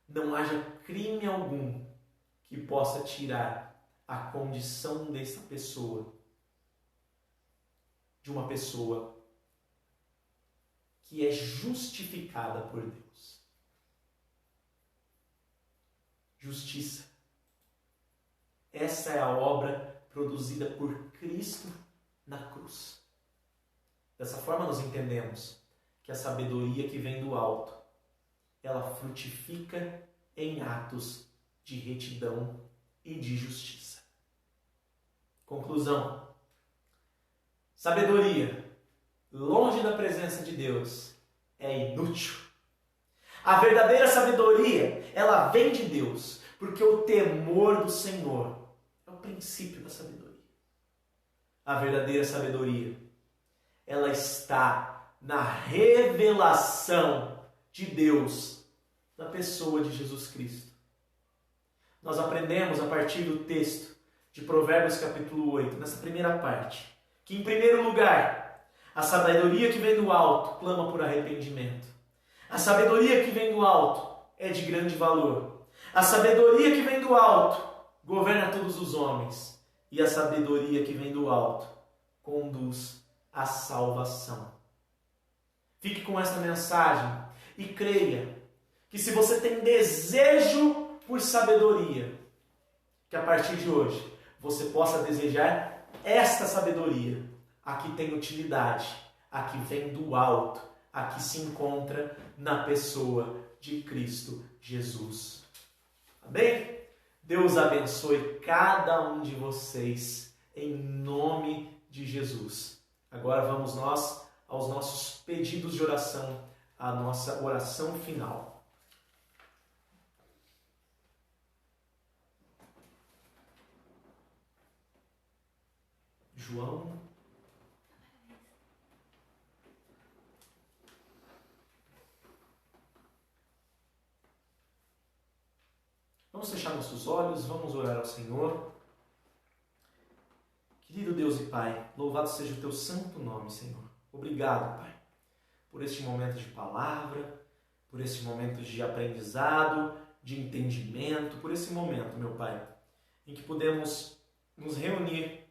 não haja crime algum que possa tirar a condição dessa pessoa, de uma pessoa que é justificada por Deus. Justiça. Essa é a obra produzida por Cristo na cruz. Dessa forma nós entendemos que a sabedoria que vem do alto, ela frutifica em atos de retidão e de justiça. Conclusão. Sabedoria, longe da presença de Deus, é inútil. A verdadeira sabedoria, ela vem de Deus, porque o temor do Senhor é o princípio da sabedoria. A verdadeira sabedoria, ela está na revelação de Deus, na pessoa de Jesus Cristo. Nós aprendemos a partir do texto de Provérbios capítulo 8, nessa primeira parte, que em primeiro lugar, a sabedoria que vem do alto clama por arrependimento. A sabedoria que vem do alto é de grande valor. A sabedoria que vem do alto governa todos os homens. E a sabedoria que vem do alto conduz à salvação. Fique com essa mensagem e creia que se você tem desejo por sabedoria, que a partir de hoje você possa desejar esta sabedoria, a que tem utilidade, a que vem do alto, a que se encontra na pessoa de Cristo Jesus. Amém? Deus abençoe cada um de vocês em nome de Jesus. Agora vamos nós aos nossos pedidos de oração, a nossa oração final. João. Vamos fechar nossos olhos, vamos orar ao Senhor. Querido Deus e Pai, louvado seja o Teu santo nome, Senhor. Obrigado, Pai, por este momento de palavra, por este momento de aprendizado, de entendimento, por esse momento, meu Pai, em que podemos nos reunir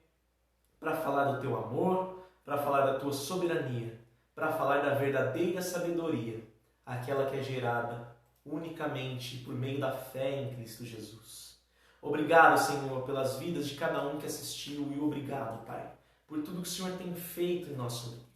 para falar do Teu amor, para falar da Tua soberania, para falar da verdadeira sabedoria, aquela que é gerada unicamente por meio da fé em Cristo Jesus. Obrigado, Senhor, pelas vidas de cada um que assistiu e obrigado, Pai, por tudo que o Senhor tem feito em nosso meio.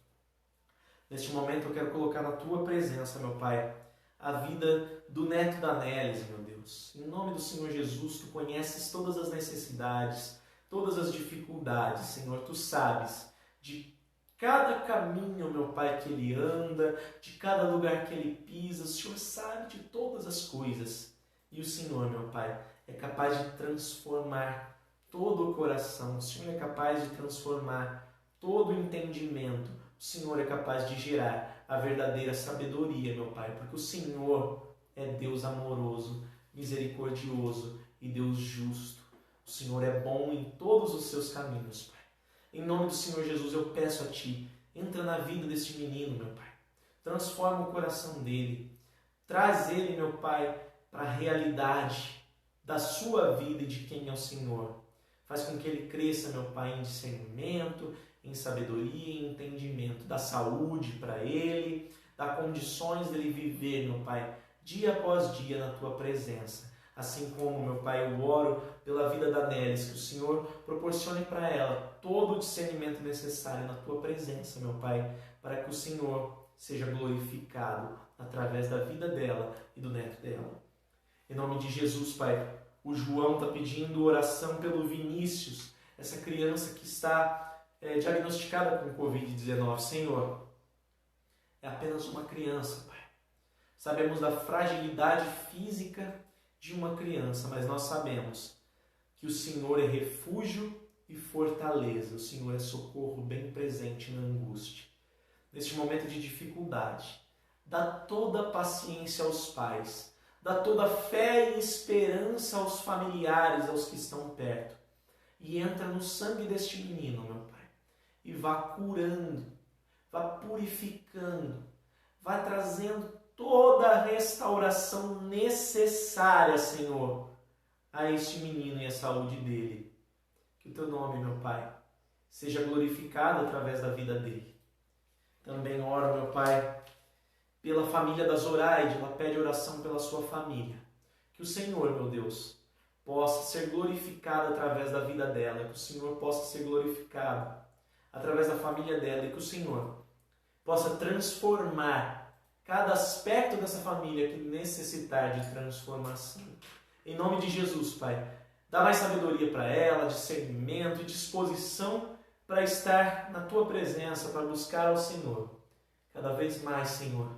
Neste momento eu quero colocar na Tua presença, meu Pai, a vida do neto da Nélis, meu Deus. Em nome do Senhor Jesus, Tu conheces todas as necessidades, todas as dificuldades, Senhor, Tu sabes de cada caminho, meu Pai, que ele anda, de cada lugar que ele pisa, o Senhor sabe de todas as coisas. E o Senhor, meu Pai, é capaz de transformar todo o coração. O Senhor é capaz de transformar todo o entendimento. O Senhor é capaz de gerar a verdadeira sabedoria, meu Pai, porque o Senhor é Deus amoroso, misericordioso e Deus justo. O Senhor é bom em todos os seus caminhos, Pai. Em nome do Senhor Jesus, eu peço a Ti, entra na vida deste menino, meu Pai. Transforma o coração dele. Traz ele, meu Pai, para a realidade da sua vida e de quem é o Senhor. Faz com que ele cresça, meu Pai, em discernimento, em sabedoria e entendimento. Dá saúde para ele, dá condições dele viver, meu Pai, dia após dia na Tua presença. Assim como, meu Pai, eu oro pela vida da Nélis, que o Senhor proporcione para ela todo o discernimento necessário na Tua presença, meu Pai, para que o Senhor seja glorificado através da vida dela e do neto dela. Em nome de Jesus, Pai, o João está pedindo oração pelo Vinícius, essa criança que está diagnosticada com Covid-19. Senhor, é apenas uma criança, Pai. Sabemos da fragilidade física de uma criança, mas nós sabemos que o Senhor é refúgio e fortaleza. O Senhor é socorro bem presente na angústia. Neste momento de dificuldade, dá toda a paciência aos pais, dá toda a fé e esperança aos familiares, aos que estão perto. E entra no sangue deste menino, meu Pai, e vá curando, vá purificando, vá trazendo toda a restauração necessária, Senhor, a este menino e a saúde dele. Que o Teu nome, meu Pai, seja glorificado através da vida dele. Também oro, meu Pai, pela família da Zoraide. Ela pede oração pela sua família. Que o Senhor, meu Deus, possa ser glorificado através da vida dela. Que o Senhor possa ser glorificado através da família dela. E que o Senhor possa transformar cada aspecto dessa família que necessitar de transformação. Em nome de Jesus, Pai, dá mais sabedoria para ela, discernimento e disposição para estar na Tua presença, para buscar ao Senhor. Cada vez mais, Senhor,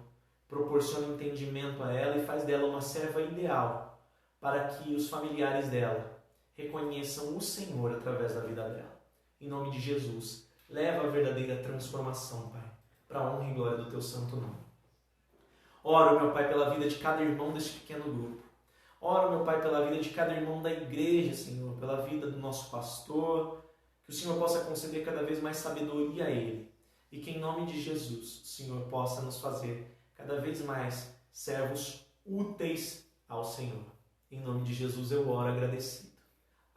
proporciona entendimento a ela e faz dela uma serva ideal para que os familiares dela reconheçam o Senhor através da vida dela. Em nome de Jesus, leva a verdadeira transformação, Pai, para a honra e glória do Teu santo nome. Oro, meu Pai, pela vida de cada irmão deste pequeno grupo. Oro, meu Pai, pela vida de cada irmão da igreja, Senhor, pela vida do nosso pastor, que o Senhor possa conceder cada vez mais sabedoria a ele e que, em nome de Jesus, o Senhor possa nos fazer cada vez mais servos úteis ao Senhor. Em nome de Jesus eu oro agradecido.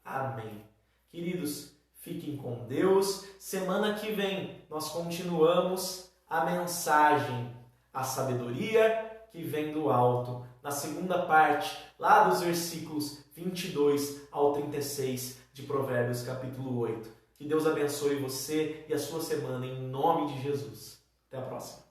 Amém. Queridos, fiquem com Deus. Semana que vem nós continuamos a mensagem, a sabedoria que vem do alto, na segunda parte, lá dos versículos 22 ao 36 de Provérbios capítulo 8. Que Deus abençoe você e a sua semana em nome de Jesus. Até a próxima.